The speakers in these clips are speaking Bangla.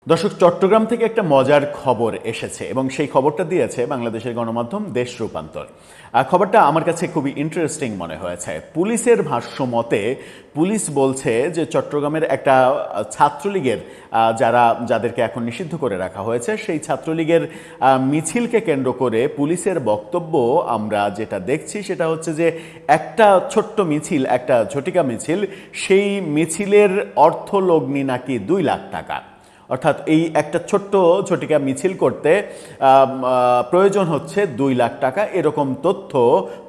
দর্শক, চট্টগ্রাম থেকে একটা মজার খবর এসেছে এবং সেই খবরটা দিয়েছে বাংলাদেশের গণমাধ্যম দেশ রূপান্তর। খবরটা আমার কাছে খুবই ইন্টারেস্টিং মনে হয়েছে। পুলিশের ভাষ্য মতে পুলিশ বলছে যে চট্টগ্রামের একটা ছাত্রলীগের যাদেরকে এখন নিষিদ্ধ করে রাখা হয়েছে সেই ছাত্রলীগের মিছিলকে কেন্দ্র করে পুলিশের বক্তব্য আমরা যেটা দেখছি সেটা হচ্ছে যে একটা ছোট্ট মিছিল, একটা ঝটিকা মিছিল, সেই মিছিলের অর্থলগ্নি নাকি 2 লাখ টাকা। অর্থাৎ এই একটা ছোট্ট ঝটিকা মিছিল করতে প্রয়োজন হচ্ছে 2 লাখ টাকা, এরকম তথ্য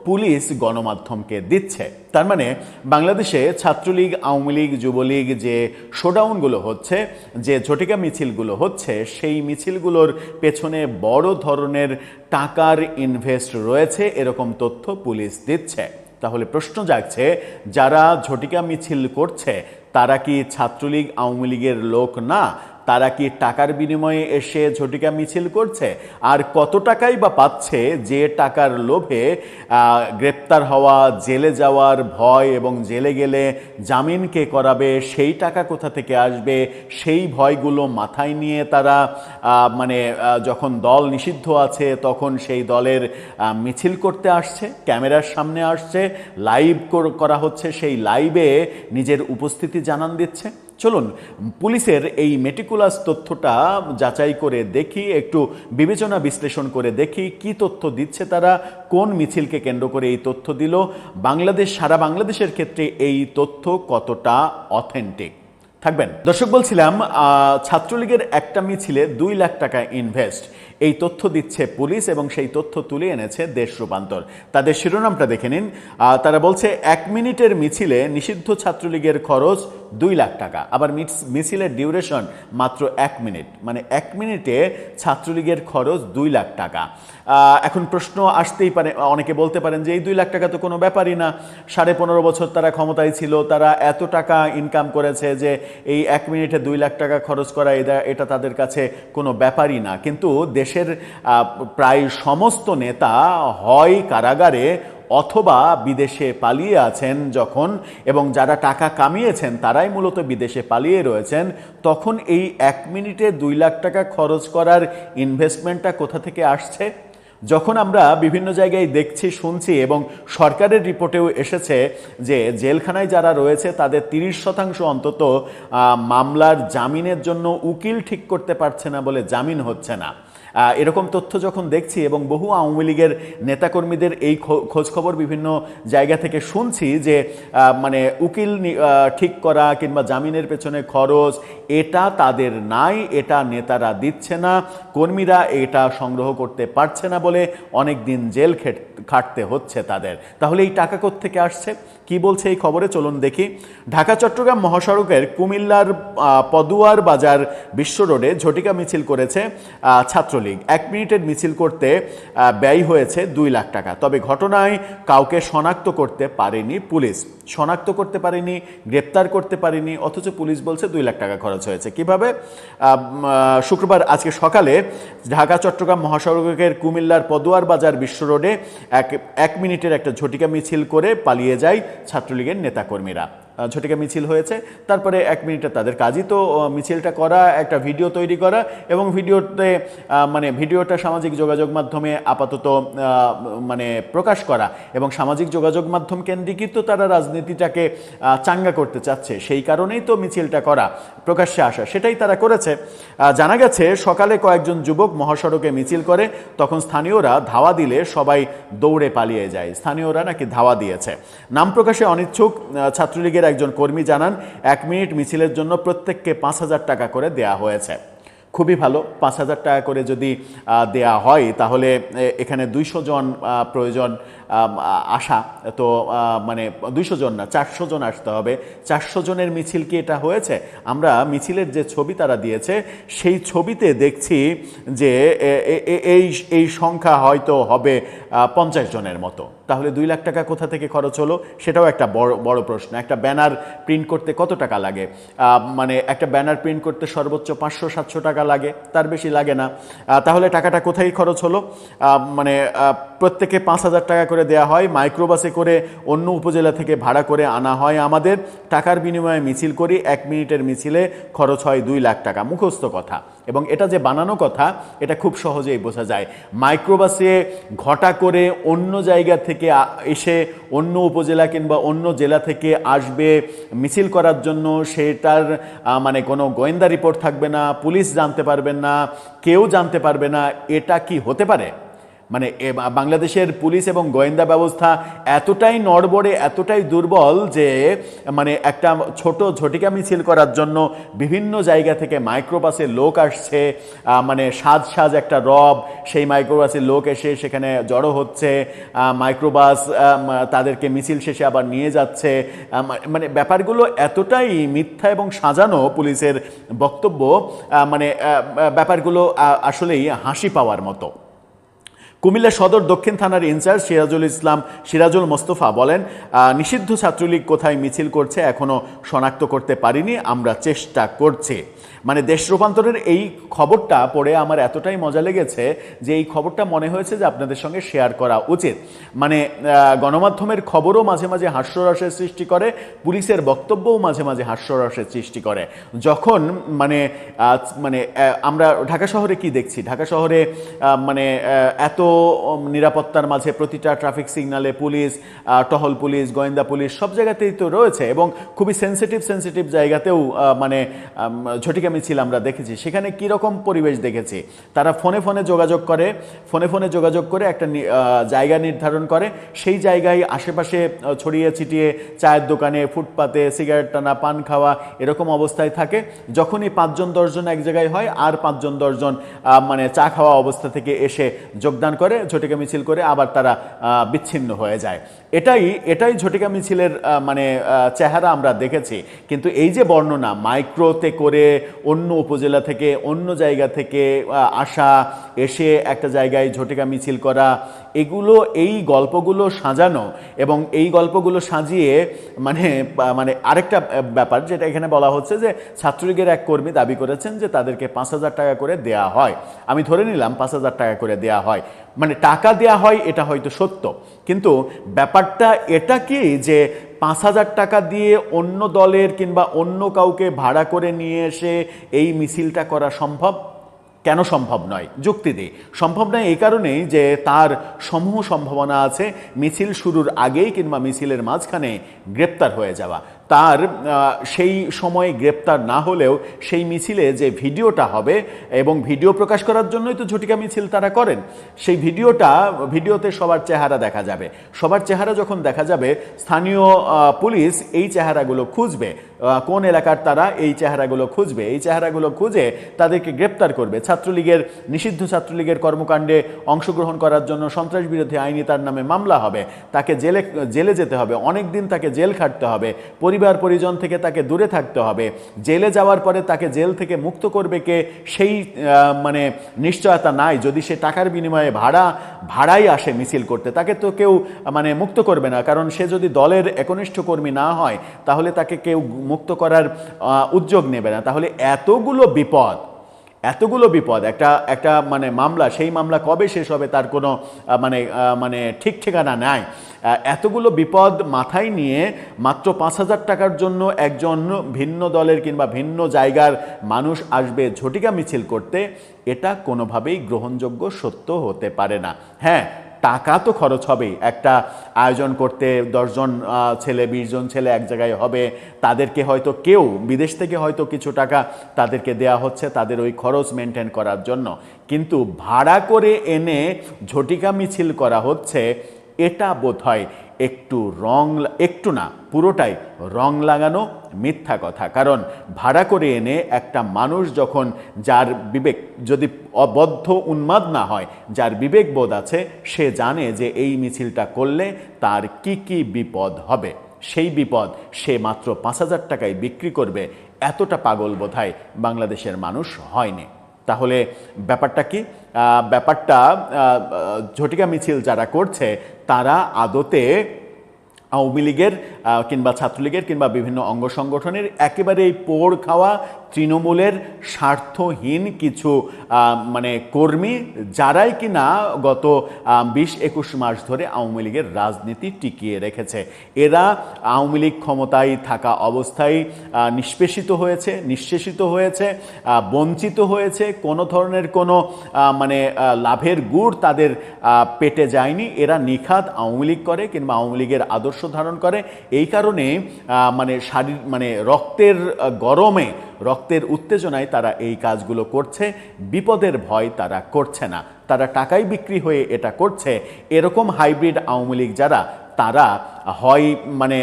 পুলিশ গণমাধ্যমকে দিচ্ছে। তার মানে বাংলাদেশে ছাত্রলীগ, আওয়ামী লীগ, যুবলীগ যে শোডাউনগুলো হচ্ছে, যে ঝটিকা মিছিলগুলো হচ্ছে, সেই মিছিলগুলোর পেছনে বড় ধরনের টাকার ইনভেস্ট রয়েছে, এরকম তথ্য পুলিশ দিচ্ছে। তাহলে প্রশ্ন জাগছে, যারা ঝটিকা মিছিল করছে তারা কি ছাত্রলীগ, আওয়ামী লীগের লোক না? তারা কি টাকার বিনিময়ে এসে ঝটিকা মিছিল করছে? আর কত টাকাই বা পাচ্ছে যে টাকার লোভে গ্রেপ্তার হওয়া, জেলে যাওয়ার ভয় এবং জেলে গেলে জামিন কে করাবে, সেই টাকা কোথা থেকে আসবে, সেই ভয়গুলো মাথায় নিয়ে তারা যখন দল নিষিদ্ধ আছে তখন সেই দলের মিছিল করতে আসছে, ক্যামেরার সামনে আসছে, লাইভ করা হচ্ছে, সেই লাইভে নিজের উপস্থিতি জানান দিচ্ছে। চলুন পুলিশের এই মেটিকুলাস তথ্যটা যাচাই করে দেখি, একটু বিবেচনা বিশ্লেষণ করে দেখি কি তথ্য দিচ্ছে তারা, কোন মিছিলকে কেন্দ্র করে এই তথ্য দিল, সারা বাংলাদেশের ক্ষেত্রে এই তথ্য কতটা অথেন্টিক। থাকবেন দর্শক। বলছিলাম ছাত্রলীগের একটা মিছিলে 2 লাখ টাকা ইনভেস্ট, এই তথ্য দিচ্ছে পুলিশ এবং সেই তথ্য তুলে এনেছে দেশ রূপান্তর। তাদের শিরোনামটা দেখে নিন। তারা বলছে 1 মিনিটের মিছিলে নিষিদ্ধ ছাত্রলীগের খরচ 2 লাখ টাকা। আবার মিছিলের ডিউরেশন মাত্র 1 মিনিট, মানে 1 মিনিটে ছাত্রলীগের খরচ 2 লাখ টাকা। এখন প্রশ্ন আসতেই পারে, অনেকে বলতে পারেন যে এই 2 লাখ টাকা তো কোনো ব্যাপারই না, 15.5 বছর তারা ক্ষমতায় ছিল, তারা এত টাকা ইনকাম করেছে যে এই 1 মিনিটে 2 লাখ টাকা খরচ করা এটা তাদের কাছে কোনো ব্যাপারই না। কিন্তু দেশের প্রায় সমস্ত নেতা হয় কারাগারে অথবা বিদেশে পালিয়ে আছেন যখন, এবং যারা টাকা কামিয়েছেন তারাই মূলত বিদেশে পালিয়ে রয়েছেন, তখন এই 1 মিনিটে 2 লাখ টাকা খরচ করার ইনভেস্টমেন্টটা কোথা থেকে আসছে? যখন আমরা বিভিন্ন জায়গায় দেখছি, শুনছি এবং সরকারের রিপোর্টেও এসেছে যে জেলখানায় যারা রয়েছে তাদের 30% অন্তত মামলার জামিনের জন্য উকিল ঠিক করতে পারছে না বলে জামিন হচ্ছে না, এরকম তথ্য যখন দেখছি এবং বহু আওয়ামী লীগের নেতাকর্মীদের এই খোঁজখবর বিভিন্ন জায়গা থেকে শুনছি যে উকিল ঠিক করা কিংবা জামিনের পেছনে খরচ এটা তাদের নাই, এটা নেতারা দিচ্ছে না, কর্মীরা এটা সংগ্রহ করতে পারছে না বলে অনেক দিন জেল খাটতে হচ্ছে তাদের। তাহলে এই টাকা কোত্থেকে আসছে? কি বলছে এই খবরে, চলুন দেখি। ঢাকা চট্টগ্রাম মহাসড়কের কুমিল্লার পদুয়ার বাজার বিশ্ব রোডে ঝটিকা মিছিল করেছে ছাত্রলীগ। 1 মিনিটের মিছিল করতে ব্যয় হয়েছে 2 লাখ টাকা। তবে ঘটনায় কাউকে শনাক্ত করতে পারেনি পুলিশ, শনাক্ত করতে পারেনি, গ্রেপ্তার করতে পারেনি, অথচ পুলিশ বলছে 2 লাখ টাকা খরচ হয়েছে। কিভাবে? শুক্রবার আজকে সকালে ঢাকা চট্টগ্রাম মহাসড়কের কুমিল্লার পদুয়ার বাজার বিশ্ব রোডে 1 মিনিটের একটা ঝটিকা মিছিল করে পালিয়ে যায় ছাত্রলীগের নেতাকর্মীরা। ঝটিকা মিছিল হয়েছে, তারপরে 1 মিনিটে তাদের কাজই তো মিছিলটা করা, একটা ভিডিও তৈরি করা এবং ভিডিওটা সামাজিক যোগাযোগ মাধ্যমে আপাতত প্রকাশ করা, এবং সামাজিক যোগাযোগ মাধ্যম কেন্দ্রিকই তো তারা রাজনীতিটাকে চাঙ্গা করতে চাচ্ছে, সেই কারণেই তো মিছিলটা করা, প্রকাশ্যে আসা, সেটাই তারা করেছে। জানা গেছে সকালে কয়েকজন যুবক মহাসড়কে মিছিল করে, তখন স্থানীয়রা ধাওয়া দিলে সবাই দৌড়ে পালিয়ে যায়। স্থানীয়রা নাকি ধাওয়া দিয়েছে। নাম প্রকাশে অনিচ্ছুক ছাত্রলীগের একজন কর্মী জানান 1 মিনিট মিছিলের জন্য প্রত্যেককে 5,000 টাকা করে দেয়া হয়েছে। খুবই ভালো, 5,000 টাকা করে যদি দেয়া হয় তাহলে এখানে 200 জন প্রয়োজন আসা, তো 200 জন না 400 জন আসতে হবে। 400 জনের মিছিল কি এটা হয়েছে? আমরা মিছিলের যে ছবি তারা দিয়েছে সেই ছবিতে দেখছি যে এই সংখ্যা হয়তো হবে 50 জনের মতো। তাহলে 2 লাখ টাকা কোথা থেকে খরচ হলো সেটাও একটা বড় বড় প্রশ্ন। একটা ব্যানার প্রিন্ট করতে কত টাকা লাগে? মানে একটা ব্যানার প্রিন্ট করতে সর্বোচ্চ 500-700 টাকা লাগে, তার বেশি লাগে না। তাহলে টাকাটা কোথায় খরচ হলো? মানে প্রত্যেকে 5,000 টাকা করে দেয়া হয়, মাইক্রোবাসে করে অন্য উপজেলা থেকে ভাড়া করে আনা হয় আমাদের, টাকার বিনিময়ে মিছিল করি, 1 মিনিটের মিছিলে খরচ হয় 2 লাখ টাকা। মুখস্থ কথা, এবং এটা যে বানানো কথা এটা খুব সহজেই বোঝা যায়। মাইক্রোবাসে ঘটা করে অন্য জায়গা থেকে এসে অন্য উপজেলা কিংবা অন্য জেলা থেকে আসবে মিছিল করার জন্য, সেটার মানে কোনো গোয়েন্দা রিপোর্ট থাকবে না, পুলিশ জানতে পারবেন না, কেউ জানতে পারবে না। এটা কি হতে পারে? মানে বাংলাদেশের পুলিশ এবং গোয়েন্দা ব্যবস্থা এতটাই নড়বড়ে, এতটাই দুর্বল যে মানে একটা ছোট ঝটিকা মিছিল করার জন্য বিভিন্ন জায়গা থেকে মাইক্রোবাসের লোক আসছে, মানে সাজ একটা রব, সেই মাইক্রোবাসের লোক এসে সেখানে জড়ো হচ্ছে, মাইক্রোবাস তাদেরকে মিছিল শেষে আবার নিয়ে যাচ্ছে। মানে ব্যাপারগুলো এতটাই মিথ্যা এবং সাজানো পুলিশের বক্তব্য, মানে ব্যাপারগুলো আসলেই হাসি পাওয়ার মতো। কুমিল্লা সদর দক্ষিণ থানার ইনচার্জ সিরাজুল মোস্তফা বলেন, নিষিদ্ধ ছাত্রলীগ কোথায় মিছিল করছে এখনো শনাক্ত করতে পারিনি, আমরা চেষ্টা করছি। মানে দেশ রূপান্তরের এই খবরটা পড়ে আমার এতটাই মজা লেগেছে যে এই খবরটা মনে হয়েছে যে আপনাদের সঙ্গে শেয়ার করা উচিত। মানে গণমাধ্যমের খবরও মাঝে মাঝে হাস্যরসের সৃষ্টি করে, পুলিশের বক্তব্যও মাঝে মাঝে হাস্যরসের সৃষ্টি করে। যখন মানে মানে আমরা ঢাকা শহরে কি দেখছি, ঢাকা শহরে মানে এত নিরাপত্তার মাঝে প্রতিটা ট্রাফিক সিগন্যালে পুলিশ, টহল পুলিশ, গোয়েন্দা পুলিশ সব জায়গাতেই তো রয়েছে, এবং খুবই সেন্সিটিভ জায়গাতেও মানে ঝটিকা মিছিল আমরা দেখেছি। সেখানে কীরকম পরিবেশ দেখেছি, তারা ফোনে যোগাযোগ করে একটা জায়গা নির্ধারণ করে, সেই জায়গায় আশেপাশে ছড়িয়ে ছিটিয়ে চায়ের দোকানে, ফুটপাতে সিগারেট টানা, পান খাওয়া এরকম অবস্থায় থাকে। যখনই 5-10 জন এক জায়গায় হয়, আর 5-10 জন মানে চা খাওয়া অবস্থা থেকে এসে যোগদান করে, ঝটিকা মিছিল করে আবার তারা বিচ্ছিন্ন হয়ে যায়। এটাই ঝটিকা মিছিলের মানে চেহারা আমরা দেখেছি। কিন্তু এই যে বর্ণনা, মাইক্রোতে করে অন্য উপজেলা থেকে অন্য জায়গা থেকে আসা, এসে একটা জায়গায় ঝটিকা মিছিল করা, এই গল্পগুলো সাজানো, এবং এই গল্পগুলো সাজিয়ে মানে আরেকটা ব্যাপার যেটা এখানে বলা হচ্ছে যে ছাত্রলীগের এক কর্মী দাবি করেছেন যে তাদেরকে 5,000 টাকা করে দেয়া হয়। আমি ধরে নিলাম 5,000 টাকা করে দেয়া হয়, মানে টাকা দেয়া হয়, এটা হয়তো সত্য, কিন্তু ব্যাপারটা এটা কি যে 5,000 টাকা দিয়ে অন্য দলের কিংবা অন্য কাউকে ভাড়া করে নিয়ে এসে এই মিছিলটা করা সম্ভব? কেন সম্ভব নয়? যুক্তি দিই। সম্ভব নয় এই কারণেই যে তার সমূহ সম্ভাবনা আছে মিছিল শুরুর আগেই কিংবা মিছিলের মাঝখানে গ্রেপ্তার হয়ে যাওয়া। তার সেই সময় গ্রেপ্তার না হলেও সেই মিছিলে যে ভিডিওটা হবে, এবং ভিডিও প্রকাশ করার জন্যই তো ঝটিকা মিছিল তারা করেন, সেই ভিডিওতে সবার চেহারা দেখা যাবে। সবার চেহারা যখন দেখা যাবে, স্থানীয় পুলিশ এই চেহারাগুলো খুঁজবে, কোন এলাকার তারা এই চেহারাগুলো খুঁজবে, এই চেহারাগুলো খুঁজে তাদেরকে গ্রেপ্তার করবে। নিষিদ্ধ ছাত্রলীগের কর্মকাণ্ডে অংশগ্রহণ করার জন্য সন্ত্রাস বিরোধী আইনে তার নামে মামলা হবে, তাকে জেলে যেতে হবে, অনেক দিন তাকে জেল খাটতে হবে, পরিবার পরিজন থেকে তাকে দূরে থাকতে হবে। জেলে যাওয়ার পরে তাকে জেল থেকে মুক্ত করবে কে, সেই মানে নিশ্চয়তা নাই। যদি সে টাকার বিনিময়ে ভাড়াই আসে মিছিল করতে, তাকে তো কেউ মানে মুক্ত করবে না, কারণ সে যদি দলের একনিষ্ঠ কর্মী না হয় তাহলে তাকে কেউ মুক্ত করার উদ্যোগ নেবে না। তাহলে এতগুলো বিপদ, একটা মানে মামলা, সেই মামলা কবে শেষ হবে তার কোনো মানে ঠিক ঠিকানা নাই। এতগুলো বিপদ মাথায় নিয়ে মাত্র 5,000 টাকার জন্য একজন ভিন্ন দলের কিংবা ভিন্ন জায়গার মানুষ আসবে ঝটিকা মিছিল করতে, এটা কোনোভাবেই গ্রহণযোগ্য সত্য হতে পারে না। হ্যাঁ, টাকা তো খরচ হবেই। একটা আয়োজন করতে 10 জন ছেলে, 20 জন ছেলে এক জায়গায় হবে, তাদেরকে হয়তো কেউ বিদেশ থেকে হয়তো কিছু টাকা তাদেরকে দেয়া হচ্ছে তাদের ওই খরচ মেনটেন করার জন্য, কিন্তু ভাড়া করে এনে ঝটিকা মিছিল করা হচ্ছে, এটা বোধহয় একটু না, পুরোটাই রং লাগানো মিথ্যা কথা। কারণ ভাড়া করে এনে একটা মানুষ যখন, যার বিবেক যদি অবদ্ধ উন্মাদ না হয়, যার বিবেক বোধ আছে, সে জানে যে এই মিছিলটা করলে তার কি বিপদ হবে, সেই বিপদ সে মাত্র 5,000 টাকায় বিক্রি করবে, এতটা পাগল বোধহয় বাংলাদেশের মানুষ হয়নি। তাহলে ব্যাপারটা কি? ব্যাপারটা ঝটিকা মিছিল যারা করছে তারা আদতে আওয়ামী লীগের কিংবা ছাত্রলীগের কিংবা বিভিন্ন অঙ্গ সংগঠনের একেবারেই পোড় খাওয়া তৃণমূলের স্বার্থহীন কিছু মানে কর্মী, যারাই কিনা গত 20-21 মাস ধরে আওয়ামী লীগের রাজনীতি টিকিয়ে রেখেছে। এরা আওয়ামী লীগ ক্ষমতায় থাকা অবস্থায় নিষ্পেষিত হয়েছে, নিঃশেষিত হয়েছে, বঞ্চিত হয়েছে, কোনো ধরনের কোনো মানে লাভের গুড় তাদের পেটে যায়নি। এরা নিখাত আওয়ামী লীগ করে কিংবা আওয়ামী লীগের আদর্শ ধারণ করে। এই কারণে মানে মানে রক্তের গরমে, রক্তের উত্তেজনায় তারা এই কাজগুলো করছে। বিপদের ভয় তারা করছে না, তারা টাকায় বিক্রি হয়ে এটা করছে। এরকম হাইব্রিড আওয়ামী লীগ যারা, তারা হয় মানে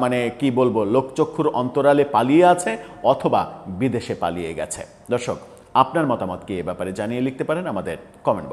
মানে কি বলবো, লোকচক্ষুর অন্তরালে পালিয়ে আছে অথবা বিদেশে পালিয়ে গেছে। দর্শক, আপনার মতামত কি এ ব্যাপারে জানিয়ে লিখতে পারেন আমাদের কমেন্ট বক্সে।